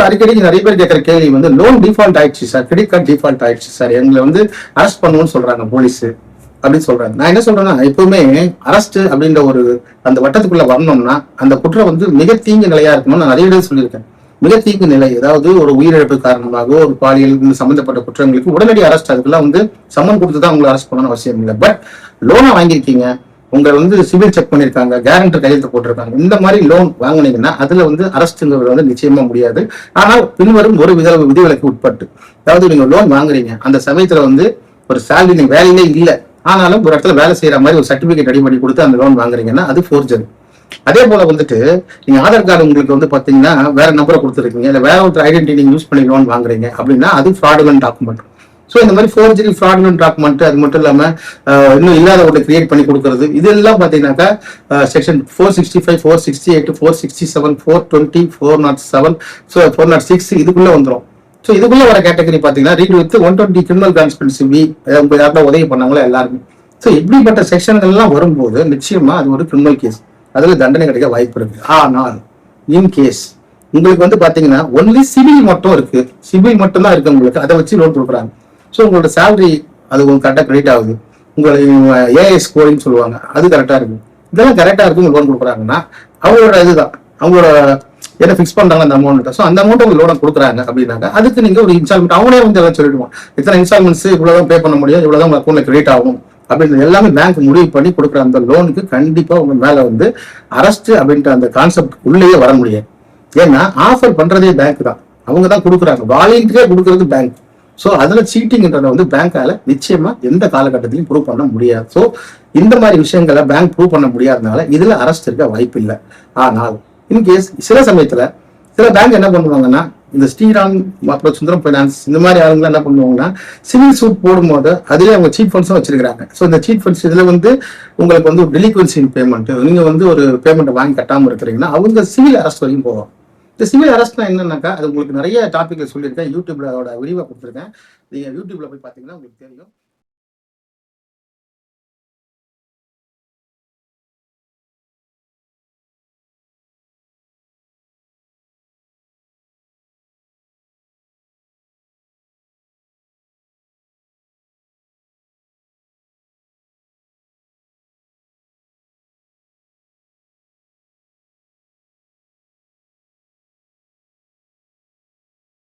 அடிக்கடி நிறைய பேர் கேட்கிற கேள்வி வந்து லோன் டிஃபால்ட் ஆயிடுச்சு சார், கிரெடிட் கார்டு டிஃபால்ட் ஆயிடுச்சு சார், எங்களை வந்து அரெஸ்ட் பண்ணுவோம்னு சொல்றாங்க போலீஸ் அப்படின்னு சொல்றாங்க. நான் என்ன சொல்றேன்னா, எப்பவுமே அரெஸ்ட் அப்படின்ற ஒரு அந்த வட்டத்துக்குள்ள வரணும்னா அந்த குற்றம் வந்து மிக தீங்கு நிலையா இருக்கணும்னு நான் நிறைய இடத்துல சொல்லியிருக்கேன். மிக தீங்கு நிலை, அதாவது ஒரு உயிரிழப்பு காரணமாக ஒரு பாலியல் சம்பந்தப்பட்ட குற்றங்களுக்கு உடனடி அரெஸ்ட், அதுக்கெல்லாம் வந்து சம்மன் கொடுத்துதான் உங்களை அரெஸ்ட் பண்ணணும் அவசியம் இல்லை. பட் லோனை வாங்கியிருக்கீங்க, உங்களை வந்து சிவில் செக் பண்ணிருக்காங்க, கேரண்டர் கையெழுத்து போட்டிருக்காங்க, இந்த மாதிரி லோன் வாங்கினீங்கன்னா அதுல வந்து அரெஸ்ட்ங்கிறது வந்து நிச்சயமா முடியாது. ஆனால் பின்வரும் ஒரு விதிவிலக்கு உட்பட்டு, அதாவது நீங்க லோன் வாங்குறீங்க, அந்த சமயத்துல வந்து ஒரு சேலரி நீங்க வேலையிலே இல்லை, ஆனாலும் ஒரு இடத்துல வேலை செய்யற மாதிரி ஒரு சர்டிபிகேட் ரெடி பண்ணி கொடுத்து அந்த லோன் வாங்குறீங்கன்னா அது ஃபோர்ஜரி. அதே போல வந்துட்டு நீங்க ஆதார் கார்டு உங்களுக்கு வந்து பாத்தீங்கன்னா வேற நம்பரை கொடுத்துருக்கீங்க, இல்ல வேற ஒரு ஐடென்டிட்டி நீங்க யூஸ் பண்ணி லோன் வாங்குறீங்க அப்படின்னா அது ஃப்ராடுலன்ட் டாக்குமெண்ட். ஸோ இந்த மாதிரி ஃபோர்ஜரி, ஃப்ராடுலன்ட் டாக்குமெண்ட், அது மட்டும் இல்லாம இன்னும் இல்லாத ஒன்று கிரியேட் பண்ணி கொடுக்கறது, இதெல்லாம் பாத்தீங்கன்னாக்கா செக்ஷன் 465, 468, 467, 420, 407, 406 இதுக்குள்ள வந்துடும். ஸோ இதுக்குள்ள வர கேட்டகரி பாத்தீங்கன்னா ரீட் வித் 120 கிரிமினல் கான்ஸ்பிரசி, யாருன்னா உதவி பண்ணாங்களோ எல்லாருமே. ஸோ இப்படிப்பட்ட செக்ஷன்கள்லாம் வரும்போது நிச்சயமா அது ஒரு கிரிமினல் கேஸ், அதுல தண்டனை கிடைக்க வாய்ப்பு இருக்கு. ஆனால் இன் கேஸ் உங்களுக்கு வந்து பாத்தீங்கன்னா ஒன்லி சிவில் மட்டும் இருக்கு, சிவில் மட்டும் தான் இருக்கு உங்களுக்கு, அதை வச்சு லோன் கொடுக்குறாங்க. ஸோ உங்களோட சேலரி அது உங்களுக்கு கரெக்டாக கிரெடிட் ஆகுது, உங்களை ஏஎஸ் ஸ்கோரிங் சொல்லுவாங்க, அது கரெக்டாக இருக்கு, இதெல்லாம் கரெக்டாக இருக்கு, லோன் கொடுக்குறாங்கன்னா அவங்களோட இதுதான், அவங்களோட என்ன ஃபிக்ஸ் பண்றாங்க அந்த அமௌண்ட். ஸோ அந்த அமௌண்ட் உங்களுக்கு லோனை கொடுக்குறாங்க அப்படின்னாக்க அதுக்கு நீங்க ஒரு இன்ஸ்டால்மெண்ட் அவனே வந்து எல்லாம் சொல்லிடுவான், இத்தனை இன்ஸ்டால்மெண்ட்ஸ் இவ்வளவுதான் பே பண்ண முடியும், இவ்வளவுதான் உங்க அக்கௌண்ட்ல கிரெடிட் ஆகும் அப்படின்னு எல்லாமே பேங்க் முடிவு பண்ணி கொடுக்குற அந்த லோனுக்கு கண்டிப்பா உங்க மேல வந்து அரெஸ்ட் அப்படின்ற அந்த கான்செப்ட் உள்ளேயே வர முடியாது. ஏன்னா ஆஃபர் பண்றதே பேங்க் தான், அவங்க தான் கொடுக்குறாங்க, வாலண்டியரா கொடுக்கறது பேங்க். ஸோ அதுல சீட்டிங்ன்றத வந்து பேங்கால நிச்சயமா எந்த காலகட்டத்திலையும் ப்ரூவ் பண்ண முடியாது. ஸோ இந்த மாதிரி விஷயங்களை பேங்க் ப்ரூவ் பண்ண முடியாதனால இதுல அரெஸ்ட் இருக்க வாய்ப்பு இல்லை. ஆனால் இன்கேஸ் சில சமயத்துல சில பேங்க் என்ன பண்ணுவாங்கன்னா, இந்த ஸ்ரீராம் அப்புறம் சுந்தரம் பைனான்ஸ் இந்த மாதிரி ஆளுங்க என்ன பண்ணுவாங்கன்னா சிவில் சூட் போடும்போது அதுலேயே அவங்க சீட் ஃபண்ட்ஸும் வச்சிருக்காங்க. ஸோ இந்த சீட் ஃபண்ட்ஸ் இதுல வந்து உங்களுக்கு வந்து ஒரு டெலிக்வன்சி பேமெண்ட், நீங்க வந்து ஒரு பேமெண்ட் வாங்கி கட்டாமல் இருக்கிறீங்கன்னா அவங்க சிவில் அரெஸ்ட் வரையும் போவோம். இந்த சிவில் அரெஸ்ட்னா என்னன்னாக்கா அது உங்களுக்கு நிறைய டாபிக்ல சொல்லியிருக்கேன், யூடியூப்ல அதோட விரிவாக கொடுத்துருக்கேன், நீங்க யூடியூப்ல போய் பார்த்தீங்கன்னா உங்களுக்கு தெரியும்.